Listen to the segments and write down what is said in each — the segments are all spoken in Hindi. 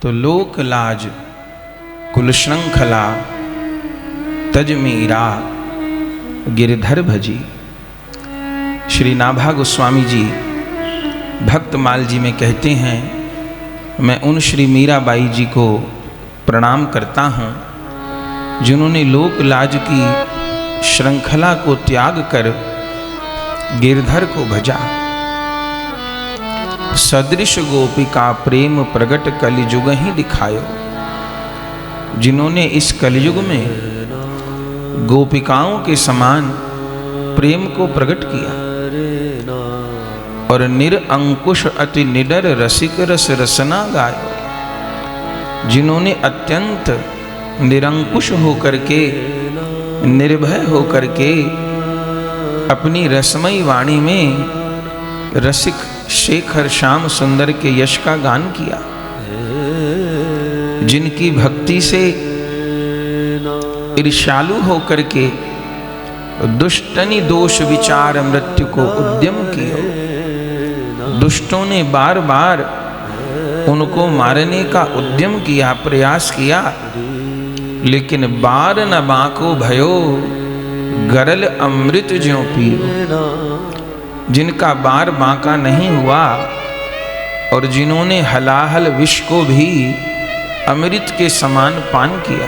तो लोक लाज कुल श्रृंखला तज मीरा गिरधर भजी। श्री नाभा गोस्वामी जी भक्तमाल जी में कहते हैं, मैं उन श्री मीराबाई जी को प्रणाम करता हूँ जिन्होंने लोक लाज की श्रृंखला को त्याग कर गिरधर को भजा। सदृश गोपिका प्रेम प्रगट कलियुग ही दिखायो, जिन्होंने इस कलयुग में गोपिकाओं के समान प्रेम को प्रकट किया और निरअंकुश अति निडर रसिक रस रसना गायो, जिन्होंने अत्यंत निरंकुश होकर के निर्भय होकर के अपनी रसमयी वाणी में रसिक शेखर श्याम सुंदर के यश का गान किया, जिनकी भक्ति से ईर्ष्यालु होकर के दुष्टनि दोष विचार मृत्यु को उद्यम किया। दुष्टों ने बार बार उनको मारने का उद्यम किया, प्रयास किया, लेकिन बार न बाको भयो गरल अमृत ज्यों पियो। जिनका बार बांका नहीं हुआ और जिन्होंने हलाहल विष को भी अमृत के समान पान किया।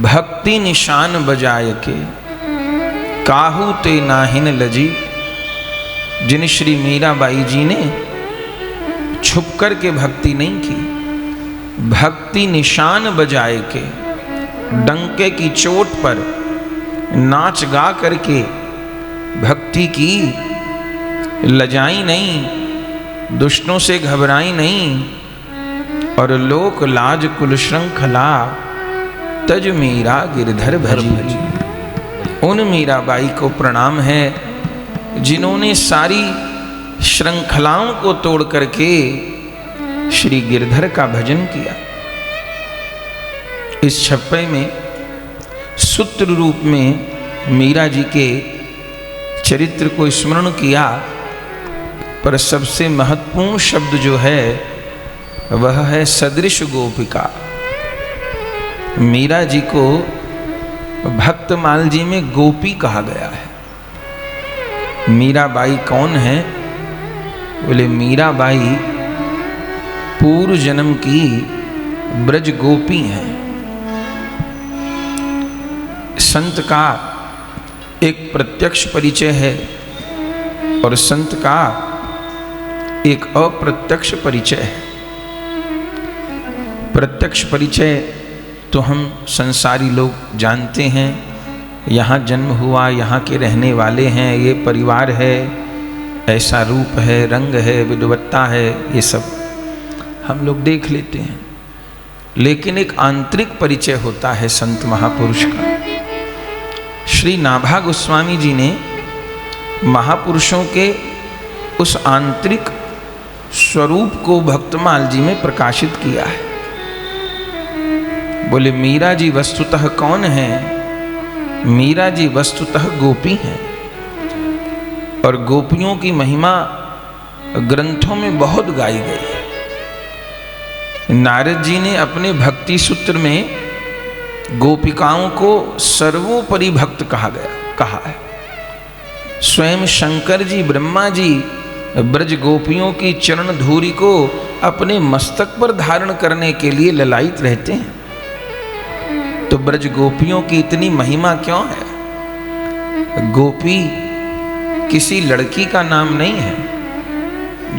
भक्ति निशान बजाय के काहू ते नाहिन लजी, जिन श्री मीराबाई जी ने छुप कर के भक्ति नहीं की, भक्ति निशान बजाए के डंके की चोट पर नाच गा करके भक्ति की, लजाई नहीं, दुष्टों से घबराई नहीं और लोक लाज कुल श्रृंखला तज मीरा गिरधर भजी। उन मीराबाई को प्रणाम है जिन्होंने सारी श्रृंखलाओं को तोड़ करके श्री गिरधर का भजन किया। इस छप्पे में सूत्र रूप में मीरा जी के चरित्र को स्मरण किया, पर सबसे महत्वपूर्ण शब्द जो है वह है सदृश गोपिका। मीरा जी को भक्तमाल जी में गोपी कहा गया है। मीराबाई कौन है? बोले मीराबाई पूर्व जन्म की ब्रज गोपी हैं। संत का एक प्रत्यक्ष परिचय है और संत का एक अप्रत्यक्ष परिचय है। प्रत्यक्ष परिचय तो हम संसारी लोग जानते हैं, यहाँ जन्म हुआ, यहाँ के रहने वाले हैं, ये परिवार है, ऐसा रूप है, रंग है, विद्वत्ता है, ये सब हम लोग देख लेते हैं। लेकिन एक आंतरिक परिचय होता है संत महापुरुष का। श्री नाभा गोस्वामी जी ने महापुरुषों के उस आंतरिक स्वरूप को भक्तमाल जी में प्रकाशित किया है। बोले मीरा जी वस्तुतः कौन है? मीरा जी वस्तुतः गोपी हैं और गोपियों की महिमा ग्रंथों में बहुत गाई गई है। नारद जी ने अपने भक्ति सूत्र में गोपिकाओं को सर्वोपरि भक्त कहा है। स्वयं शंकर जी, ब्रह्मा जी ब्रज गोपियों की चरण धूरी को अपने मस्तक पर धारण करने के लिए ललायित रहते हैं। तो ब्रज गोपियों की इतनी महिमा क्यों है? गोपी किसी लड़की का नाम नहीं है,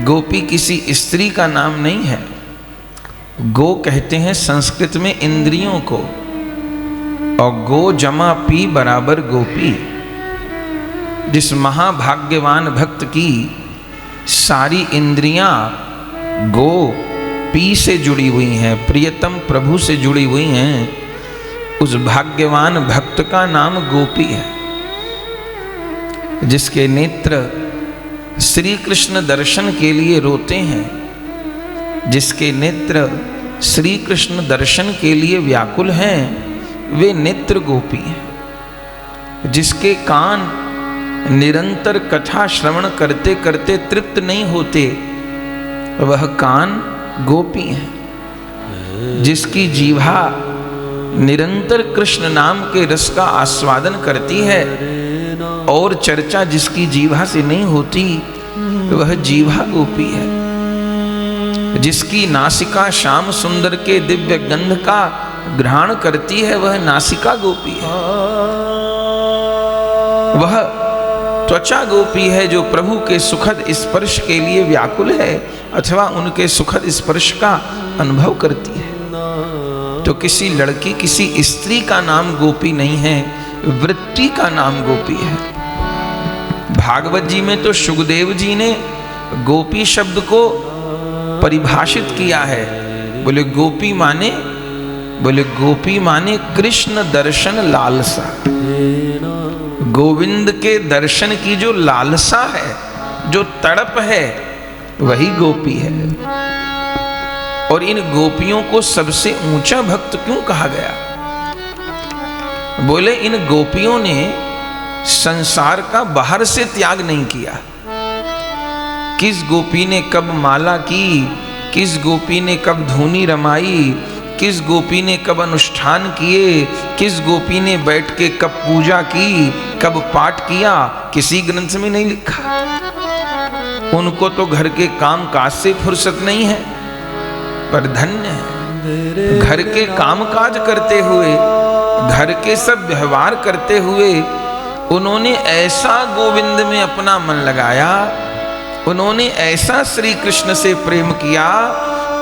गोपी किसी स्त्री का नाम नहीं है। गो कहते हैं संस्कृत में इंद्रियों को, और गो जमा पी बराबर गोपी। जिस महाभाग्यवान भक्त की सारी इंद्रियां गो पी से जुड़ी हुई हैं, प्रियतम प्रभु से जुड़ी हुई हैं, उस भाग्यवान भक्त का नाम गोपी है। जिसके नेत्र श्री कृष्ण दर्शन के लिए रोते हैं, जिसके नेत्र श्री कृष्ण दर्शन के लिए व्याकुल हैं, वे नेत्र गोपी हैं। जिसके कान निरंतर कथा श्रवण करते करते तृप्त नहीं होते, वह कान गोपी है, जिसकी जीवा निरंतर कृष्ण नाम के रस का आस्वादन करती है और चर्चा जिसकी जीवा से नहीं होती वह जीवा गोपी है। जिसकी नासिका श्याम सुंदर के दिव्य गंध का ग्रहण करती है वह नासिका गोपी है। वह त्वचा गोपी है जो प्रभु के सुखद स्पर्श के लिए व्याकुल है अथवा उनके सुखद स्पर्श का अनुभव करती है। तो किसी लड़की किसी स्त्री का नाम गोपी नहीं है, वृत्ति का नाम गोपी है। भागवत जी में तो सुखदेव जी ने गोपी शब्द को परिभाषित किया है। बोले गोपी माने कृष्ण दर्शन लालसा। गोविंद के दर्शन की जो लालसा है, जो तड़प है, वही गोपी है। और इन गोपियों को सबसे ऊंचा भक्त क्यों कहा गया? बोले इन गोपियों ने संसार का बाहर से त्याग नहीं किया। किस गोपी ने कब माला की, किस गोपी ने कब धूनी रमाई, किस गोपी ने कब अनुष्ठान किए, किस गोपी ने बैठ के कब पूजा की, कब पाठ किया, किसी ग्रंथ में नहीं लिखा। उनको तो घर के काम काज से फुर्सत नहीं है, पर धन्य है घर के काम काज करते हुए, घर के सब व्यवहार करते हुए उन्होंने ऐसा गोविंद में अपना मन लगाया, उन्होंने ऐसा श्री कृष्ण से प्रेम किया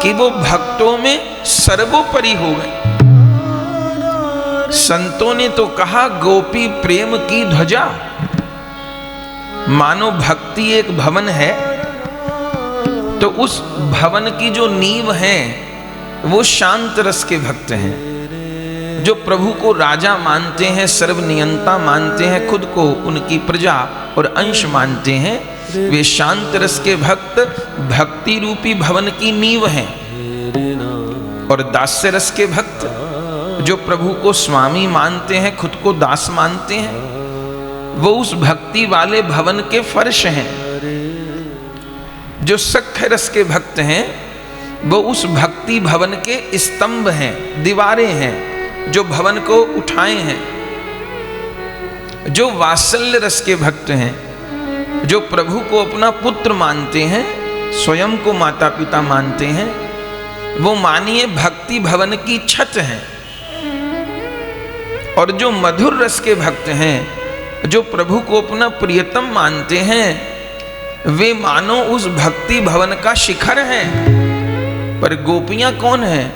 कि वो भक्तों में सर्वोपरि हो गए। संतों ने तो कहा गोपी प्रेम की ध्वजा। मानो भक्ति एक भवन है तो उस भवन की जो नींव है वो शांत रस के भक्त हैं, जो प्रभु को राजा मानते हैं, सर्वनियंता मानते हैं, खुद को उनकी प्रजा और अंश मानते हैं। वे शांत रस के भक्त भक्ति रूपी भवन की नींव हैं। और दास्य रस के भक्त जो प्रभु को स्वामी मानते हैं, खुद को दास मानते हैं, वो उस भक्ति वाले भवन के फर्श हैं। जो सख्य रस के भक्त हैं वो उस भक्ति भवन के स्तंभ हैं, दीवारें हैं जो भवन को उठाए हैं। जो वात्सल्य रस के भक्त हैं, जो प्रभु को अपना पुत्र मानते हैं, स्वयं को माता पिता मानते हैं, वो मानिए भक्ति भवन की छत हैं। और जो मधुर रस के भक्त हैं, जो प्रभु को अपना प्रियतम मानते हैं, वे मानो उस भक्ति भवन का शिखर हैं। पर गोपियां कौन हैं?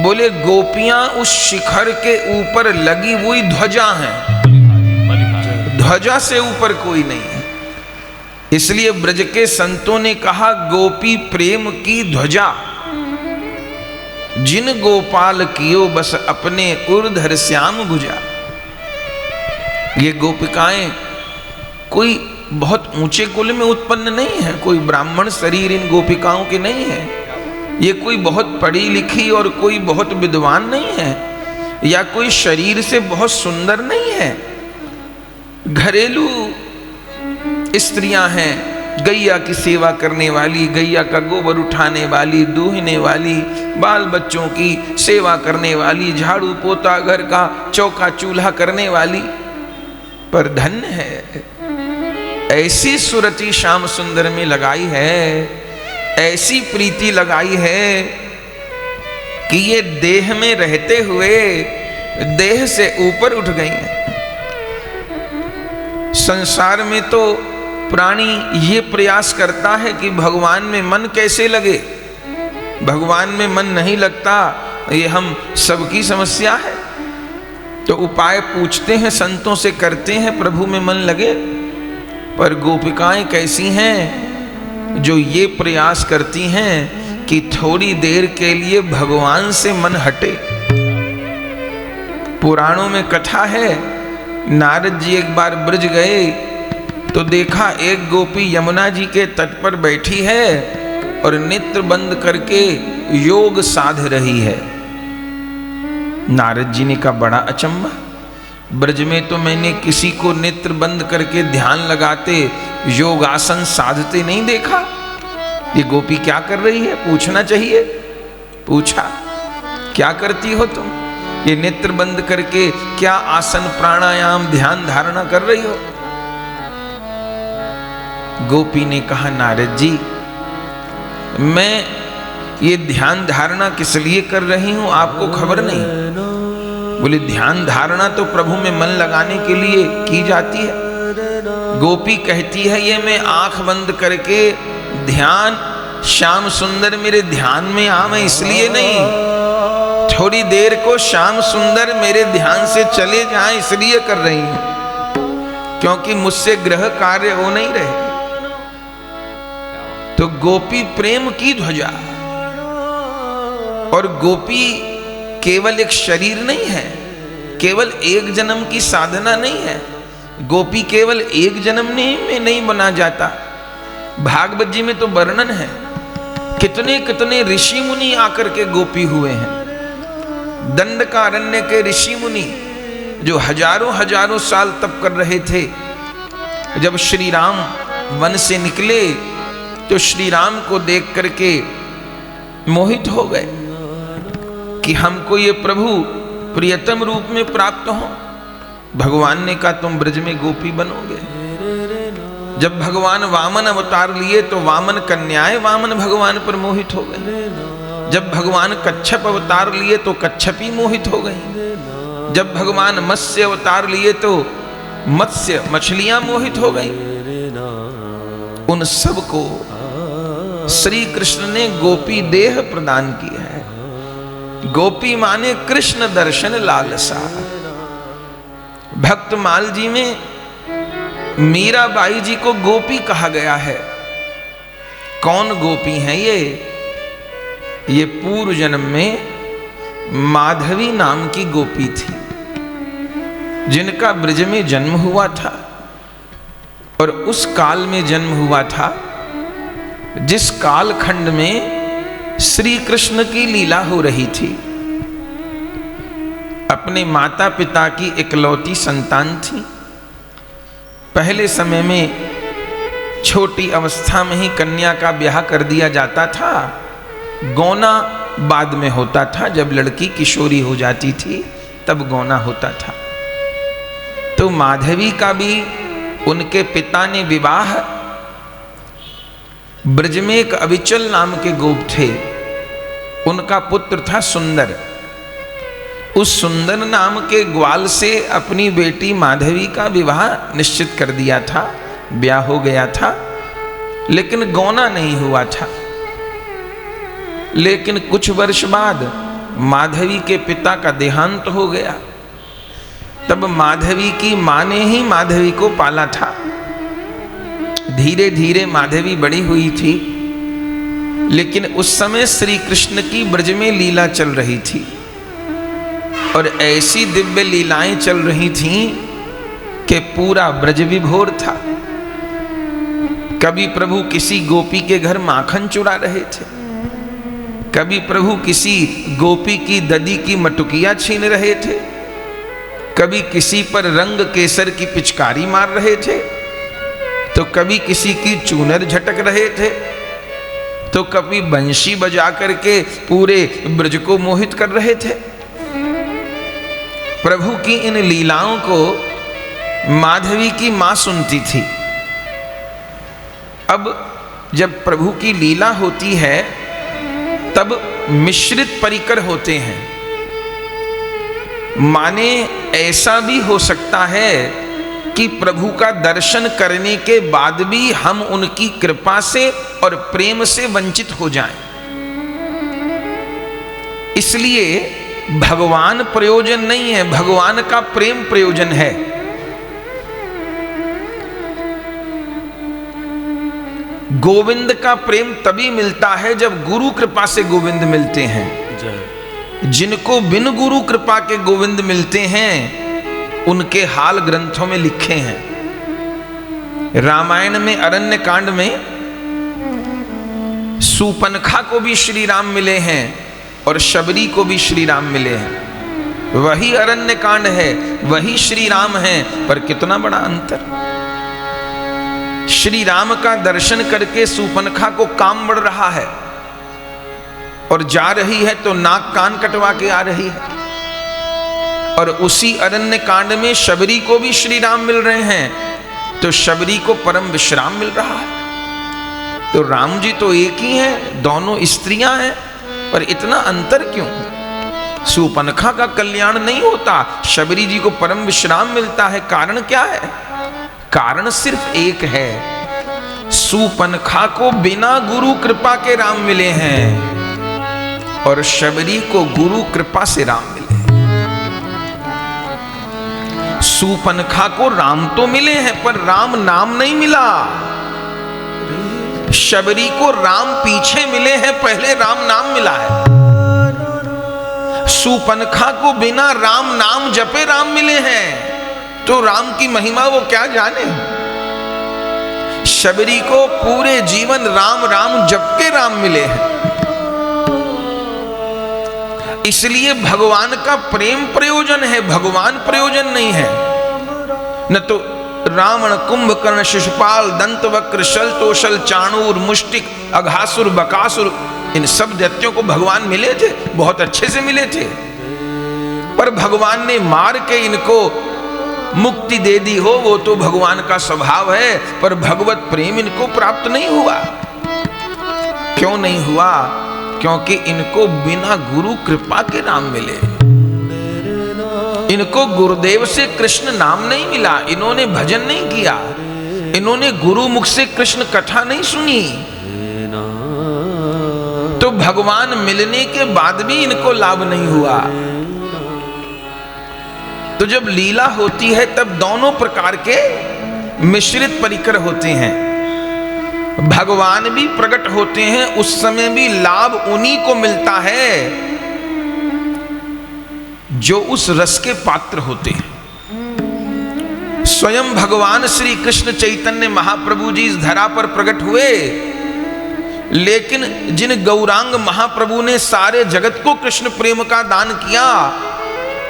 बोले गोपियां उस शिखर के ऊपर लगी हुई ध्वजा हैं। ध्वजा से ऊपर कोई नहीं है। इसलिए ब्रज के संतों ने कहा गोपी प्रेम की ध्वजा। जिन गोपाल कियो बस अपने उर्धर श्याम भुजा। ये गोपिकाएं कोई बहुत ऊंचे कुल में उत्पन्न नहीं है, कोई ब्राह्मण शरीर इन गोपिकाओं के नहीं है। ये कोई बहुत पढ़ी लिखी और कोई बहुत विद्वान नहीं है, या कोई शरीर से बहुत सुंदर नहीं है। घरेलू स्त्रियां हैं, गैया की सेवा करने वाली, गैया का गोबर उठाने वाली, दूहने वाली, बाल बच्चों की सेवा करने वाली, झाड़ू पोता घर का चौका चूल्हा करने वाली। पर धन्य है, ऐसी सुरति श्याम सुंदर में लगाई है, ऐसी प्रीति लगाई है कि ये देह में रहते हुए देह से ऊपर उठ गई हैं। संसार में तो प्राणी ये प्रयास करता है कि भगवान में मन कैसे लगे। भगवान में मन नहीं लगता, ये हम सबकी समस्या है। तो उपाय पूछते हैं, संतों से करते हैं, प्रभु में मन लगे। पर गोपिकाएं कैसी हैं जो ये प्रयास करती हैं कि थोड़ी देर के लिए भगवान से मन हटे। पुराणों में कथा है, नारद जी एक बार ब्रज गए तो देखा एक गोपी यमुना जी के तट पर बैठी है और नेत्र बंद करके योग साध रही है। नारद जी ने कहा बड़ा अचंभा, ब्रज में तो मैंने किसी को नेत्र बंद करके ध्यान लगाते, योगासन साधते नहीं देखा। ये गोपी क्या कर रही है, पूछना चाहिए। पूछा, क्या करती हो तुम? ये नेत्र बंद करके क्या आसन प्राणायाम ध्यान धारणा कर रही हो? गोपी ने कहा, नारद जी, मैं ये ध्यान धारणा किस लिए कर रही हूं आपको खबर नहीं? बोले, ध्यान धारणा तो प्रभु में मन लगाने के लिए की जाती है। गोपी कहती है, ये मैं आंख बंद करके ध्यान, श्याम सुंदर मेरे ध्यान में आ, मैं इसलिए नहीं, थोड़ी देर को श्याम सुंदर मेरे ध्यान से चले जाएं इसलिए कर रही हूं, क्योंकि मुझसे ग्रह कार्य हो नहीं रहे। तो गोपी प्रेम की ध्वजा, और गोपी केवल एक शरीर नहीं है, केवल एक जन्म की साधना नहीं है। गोपी केवल एक जन्म में नहीं बना जाता। भागवत जी में तो वर्णन है, कितने कितने ऋषि मुनि आकर के गोपी हुए हैं। दंडकारण्य के ऋषि मुनि जो हजारों हजारों साल तप कर रहे थे, जब श्री राम वन से निकले तो श्री राम को देख करके मोहित हो गए कि हमको ये प्रभु प्रियतम रूप में प्राप्त हो। भगवान ने कहा, तुम ब्रज में गोपी बनोगे। जब भगवान वामन अवतार लिए तो वामन कन्याएं वामन भगवान पर मोहित हो गई। जब भगवान कच्छप अवतार लिए तो कच्छपी मोहित हो गई। जब भगवान मत्स्य अवतार लिए तो मत्स्य मछलियां मोहित हो गई। उन सब को श्री कृष्ण ने गोपी देह प्रदान किया है। गोपी माने कृष्ण दर्शन लालसा। भक्तमाल जी में मीराबाई जी को गोपी कहा गया है। कौन गोपी हैं ये पूर्व जन्म में माधवी नाम की गोपी थी, जिनका ब्रज में जन्म हुआ था। और उस काल में जन्म हुआ था जिस कालखंड में श्री कृष्ण की लीला हो रही थी। अपने माता पिता की इकलौती संतान थी। पहले समय में छोटी अवस्था में ही कन्या का ब्याह कर दिया जाता था। गौना बाद में होता था, जब लड़की किशोरी हो जाती थी तब गौना होता था। तो माधवी का भी उनके पिता ने विवाह, ब्रज में एक अविचल नाम के गोप थे, उनका पुत्र था सुंदर। उस सुंदर नाम के ग्वाल से अपनी बेटी माधवी का विवाह निश्चित कर दिया था, ब्याह हो गया था, लेकिन गौना नहीं हुआ था। लेकिन कुछ वर्ष बाद माधवी के पिता का देहांत हो गया। तब माधवी की मां ने ही माधवी को पाला था। धीरे धीरे माधवी बड़ी हुई थी, लेकिन उस समय श्री कृष्ण की ब्रज में लीला चल रही थी और ऐसी दिव्य लीलाएं चल रही थीं कि पूरा ब्रज विभोर था। कभी प्रभु किसी गोपी के घर माखन चुरा रहे थे, कभी प्रभु किसी गोपी की ददी की मटुकिया छीन रहे थे, कभी किसी पर रंग केसर की पिचकारी मार रहे थे, तो कभी किसी की चूनर झटक रहे थे, तो कभी बंशी बजा करके पूरे ब्रज को मोहित कर रहे थे। प्रभु की इन लीलाओं को माधवी की मां सुनती थी। अब जब प्रभु की लीला होती है तब मिश्रित परिकर होते हैं। माने ऐसा भी हो सकता है कि प्रभु का दर्शन करने के बाद भी हम उनकी कृपा से और प्रेम से वंचित हो जाएं। इसलिए भगवान प्रयोजन नहीं है, भगवान का प्रेम प्रयोजन है। गोविंद का प्रेम तभी मिलता है जब गुरु कृपा से गोविंद मिलते हैं। जिनको बिन गुरु कृपा के गोविंद मिलते हैं उनके हाल ग्रंथों में लिखे हैं। रामायण में अरण्य कांड में सूपनखा को भी श्री राम मिले हैं और शबरी को भी श्री राम मिले हैं। वही अरण्य कांड है, वही श्री राम है, पर कितना बड़ा अंतर। श्री राम का दर्शन करके सूर्पनखा को काम बढ़ रहा है और जा रही है तो नाक कान कटवा के आ रही है। और उसी अरण्य कांड में शबरी को भी श्री राम मिल रहे हैं तो शबरी को परम विश्राम मिल रहा है। तो राम जी तो एक ही हैं, दोनों स्त्रियां हैं, पर इतना अंतर क्यों? सूर्पनखा का कल्याण नहीं होता, शबरी जी को परम विश्राम मिलता है। कारण क्या है? कारण सिर्फ एक है, सूर्पनखा को बिना गुरु कृपा के राम मिले हैं और शबरी को गुरु कृपा से राम मिले। सूर्पनखा को राम तो मिले हैं पर राम नाम नहीं मिला। शबरी को राम पीछे मिले हैं, पहले राम नाम मिला है। सूर्पनखा को बिना राम नाम जपे राम मिले हैं, तो राम की महिमा वो क्या जाने। शबरी को पूरे जीवन राम राम जप के राम मिले हैं। इसलिए भगवान का प्रेम प्रयोजन है, भगवान प्रयोजन नहीं है। न तो रावण, कुंभकर्ण, शिशुपाल, दंतवक्र, शल तोषल, चाणूर, मुष्टिक, अघासुर, बकासुर, इन सब दैत्यों को भगवान मिले थे, बहुत अच्छे से मिले थे, पर भगवान ने मार के इनको मुक्ति दे दी हो, वो तो भगवान का स्वभाव है, पर भगवत प्रेम इनको प्राप्त नहीं हुआ। क्यों नहीं हुआ? क्योंकि इनको बिना गुरु कृपा के राम मिले। इनको गुरुदेव से कृष्ण नाम नहीं मिला, इन्होंने भजन नहीं किया, इन्होंने गुरु मुख से कृष्ण कथा नहीं सुनी, तो भगवान मिलने के बाद भी इनको लाभ नहीं हुआ। तो जब लीला होती है तब दोनों प्रकार के मिश्रित परिकर होते हैं। भगवान भी प्रकट होते हैं, उस समय भी लाभ उन्हीं को मिलता है जो उस रस के पात्र होते हैं। स्वयं भगवान श्री कृष्ण चैतन्य महाप्रभु जी इस धरा पर प्रकट हुए, लेकिन जिन गौरांग महाप्रभु ने सारे जगत को कृष्ण प्रेम का दान किया,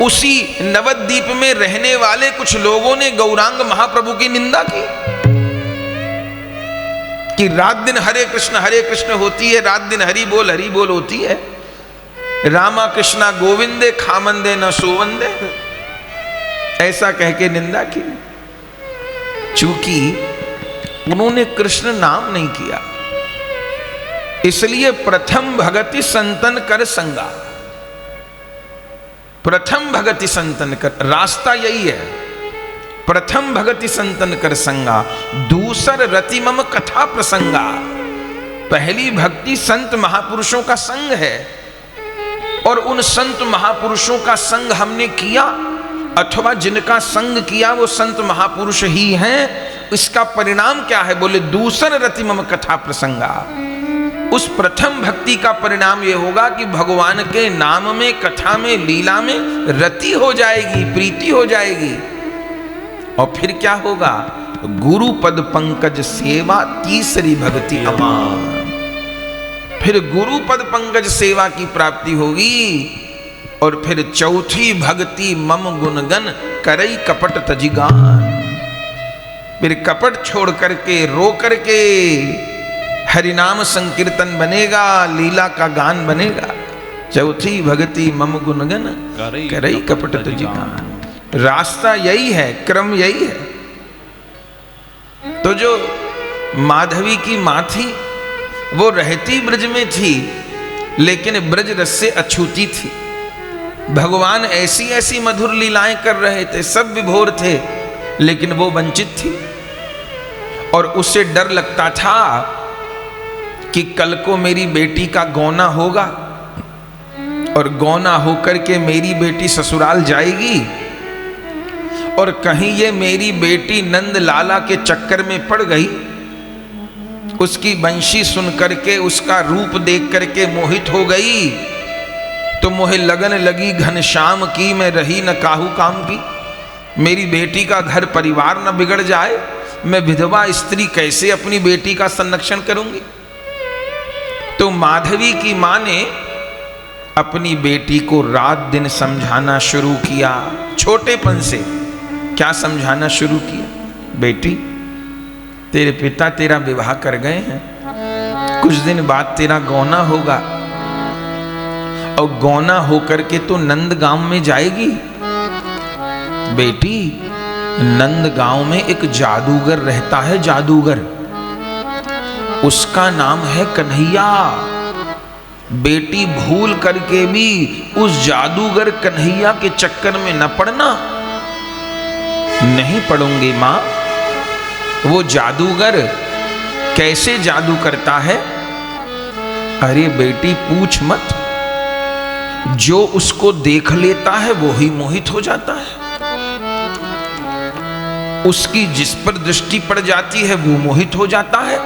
उसी नवद्वीप में रहने वाले कुछ लोगों ने गौरांग महाप्रभु की निंदा की कि रात दिन हरे कृष्ण होती है, रात दिन हरि बोल होती है। रामा कृष्णा गोविंदे खामंदे न सोवंदे, ऐसा कह के निंदा की। चूंकि उन्होंने कृष्ण नाम नहीं किया, इसलिए प्रथम भगति संतन कर संगा। प्रथम भगति संतन कर, रास्ता यही है, प्रथम भगति संतन कर संगा, दूसर रति मम कथा प्रसंगा। पहली भक्ति संत महापुरुषों का संग है, और उन संत महापुरुषों का संग हमने किया अथवा जिनका संग किया वो संत महापुरुष ही हैं। इसका परिणाम क्या है? बोले दूसर रति मम कथा प्रसंगा। उस प्रथम भक्ति का परिणाम ये होगा कि भगवान के नाम में, कथा में, लीला में रति हो जाएगी, प्रीति हो जाएगी। और फिर क्या होगा? गुरु पद पंकज सेवा तीसरी भक्ति अमान। फिर गुरु पद पंकज सेवा की प्राप्ति होगी, और फिर चौथी भक्ति मम गुणगन करई कपट तजिगान। फिर कपट छोड़ करके, रो करके हरिनाम संकीर्तन बनेगा, लीला का गान बनेगा। चौथी भक्ति मम गुणगन करई कपट तजिगान। रास्ता यही है, क्रम यही है। तो जो माधवी की मां थी वो रहती ब्रज में थी, लेकिन ब्रज रस से अछूती थी। भगवान ऐसी ऐसी मधुर लीलाएं कर रहे थे, सब विभोर थे, लेकिन वो वंचित थी। और उससे डर लगता था कि कल को मेरी बेटी का गौना होगा, और गौना होकर के मेरी बेटी ससुराल जाएगी, और कहीं ये मेरी बेटी नंद लाला के चक्कर में पड़ गई, उसकी बंशी सुन करके, उसका रूप देख करके मोहित हो गई, तो मोहे लगन लगी घनश्याम की, मैं रही न काहू काम की। मेरी बेटी का घर परिवार न बिगड़ जाए, मैं विधवा स्त्री कैसे अपनी बेटी का संरक्षण करूंगी। तो माधवी की मां ने अपनी बेटी को रात दिन समझाना शुरू किया। छोटेपन से क्या समझाना शुरू किया? बेटी तेरे पिता तेरा विवाह कर गए हैं, कुछ दिन बाद तेरा गौना होगा और गौना होकर के तो नंद गांव में जाएगी। बेटी, नंद गांव में एक जादूगर रहता है, जादूगर, उसका नाम है कन्हैया। बेटी भूल करके भी उस जादूगर कन्हैया के चक्कर में न पड़ना। नहीं पड़ूंगी मां। वो जादूगर कैसे जादू करता है? अरे बेटी पूछ मत, जो उसको देख लेता है वो ही मोहित हो जाता है। उसकी जिस पर दृष्टि पड़ जाती है वो मोहित हो जाता है।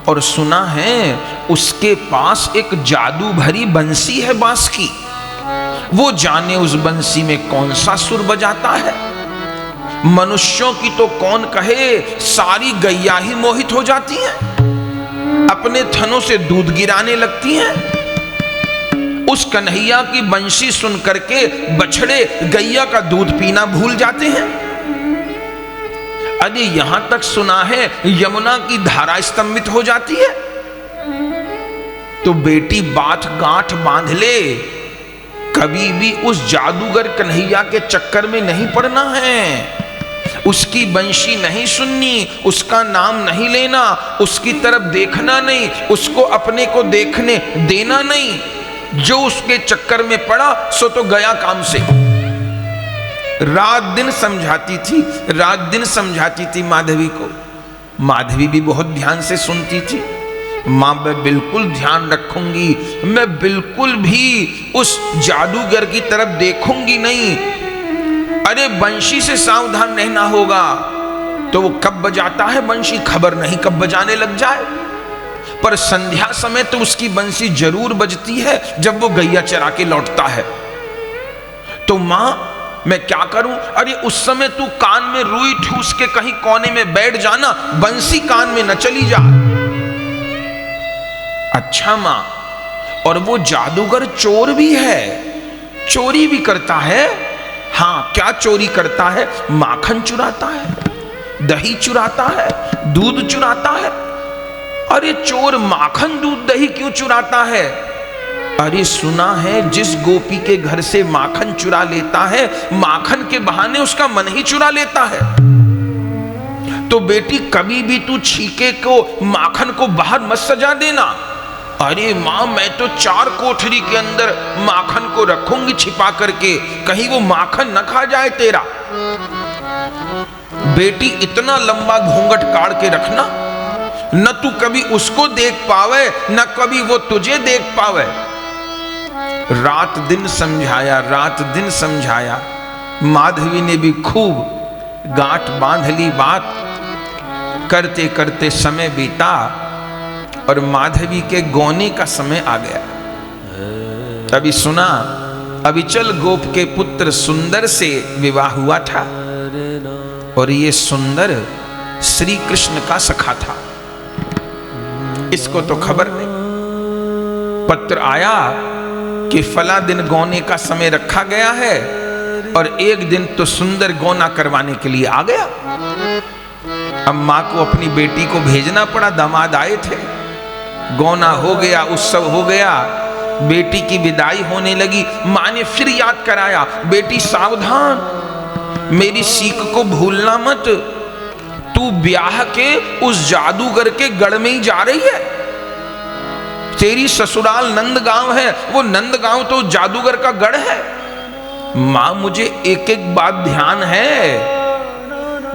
और सुना है उसके पास एक जादू भरी बंसी है बांस की, वो जाने उस बंसी में कौन सा सुर बजाता है। मनुष्यों की तो कौन कहे, सारी गैया ही मोहित हो जाती हैं, अपने थनों से दूध गिराने लगती हैं। उस कन्हैया की बंसी सुन करके बछड़े गैया का दूध पीना भूल जाते हैं। अरे यहां तक सुना है यमुना की धारा स्तंभित हो जाती है। तो बेटी बात गांठ बांध ले, कभी भी उस जादूगर कन्हैया के चक्कर में नहीं पड़ना है। उसकी बंशी नहीं सुननी, उसका नाम नहीं लेना, उसकी तरफ देखना नहीं, उसको अपने को देखने देना नहीं। जो उसके चक्कर में पड़ा सो तो गया काम से। रात दिन समझाती थी, रात दिन समझाती थी माधवी को। माधवी भी बहुत ध्यान से सुनती थी। मां, मैं बिल्कुल ध्यान रखूंगी, मैं बिल्कुल भी उस जादूगर की तरफ देखूंगी नहीं। अरे बंशी से सावधान रहना होगा। तो वो कब बजाता है बंशी खबर नहीं, कब बजाने लग जाए, पर संध्या समय तो उसकी बंशी जरूर बजती है जब वो गैया चरा के लौटता है। तो मां, मैं क्या करूं? अरे उस समय तू कान में रुई ठूस के कहीं कोने में बैठ जाना, बंसी कान में न चली जा। अच्छा मां, और वो जादूगर चोर भी है, चोरी भी करता है। हाँ, क्या चोरी करता है? माखन चुराता है, दही चुराता है, दूध चुराता है। अरे चोर माखन दूध दही क्यों चुराता है? अरे सुना है जिस गोपी के घर से माखन चुरा लेता है, माखन के बहाने उसका मन ही चुरा लेता है। तो बेटी कभी भी तू छीके को माखन को बाहर मत सजा देना। अरे मां, मैं तो 4 कोठरी के अंदर माखन को रखूंगी छिपा करके, कहीं वो माखन न खा जाए तेरा। बेटी इतना लंबा घूंघट काट के रखना, न तू कभी उसको देख पावे न कभी वो तुझे देख पावे। रात दिन समझाया, रात दिन समझाया। माधवी ने भी खूब गांठ बांध ली बात। करते करते समय बीता और माधवी के गौने का समय आ गया। अभी सुना, अभी चल गोप के पुत्र सुंदर से विवाह हुआ था और ये सुंदर श्री कृष्ण का सखा था। इसको तो खबर नहीं। पत्र आया कि फला दिन गौने का समय रखा गया है और एक दिन तो सुंदर गौना करवाने के लिए आ गया। अब मां को अपनी बेटी को भेजना पड़ा, दामाद आए थे, गौना हो गया, उत्सव हो गया, बेटी की विदाई होने लगी। मां ने फिर याद कराया, बेटी सावधान, मेरी सीख को भूलना मत। तू ब्याह के उस जादूगर के गढ़ में ही जा रही है। तेरी ससुराल नंदगांव है, वो नंदगांव तो जादूगर का गढ़ है। मां, मुझे एक एक बात ध्यान है,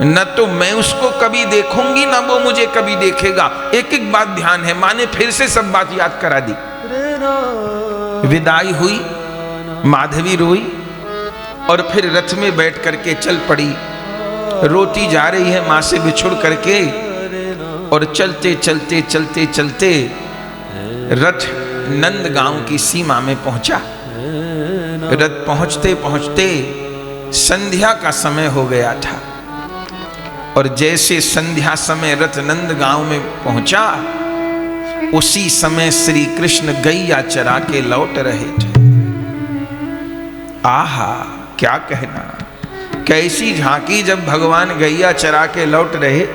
न तो मैं उसको कभी देखूंगी ना वो मुझे कभी देखेगा। एक एक बात ध्यान है। मां ने फिर से सब बात याद करा दी। विदाई हुई, माधवी रोई और फिर रथ में बैठ करके चल पड़ी। रोती जा रही है मां से बिछुड़ करके और चलते चलते चलते चलते रथ नंदगांव की सीमा में पहुंचा। रथ पहुंचते पहुंचते संध्या का समय हो गया था और जैसे संध्या समय रथ नंदगांव में पहुंचा, उसी समय श्री कृष्ण गैया चरा के लौट रहे थे। आहा, क्या कहना, कैसी झांकी जब भगवान गैया चरा के लौट रहे।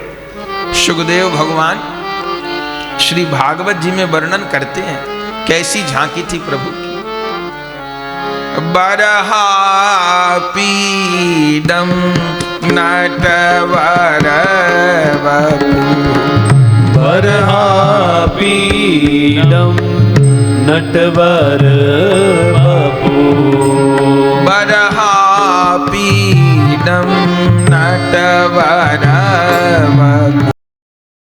सुखदेव भगवान श्री भागवत जी में वर्णन करते हैं कैसी झांकी थी प्रभु की। बरहापीडम नटवर वपु, बरहापीडम नटवर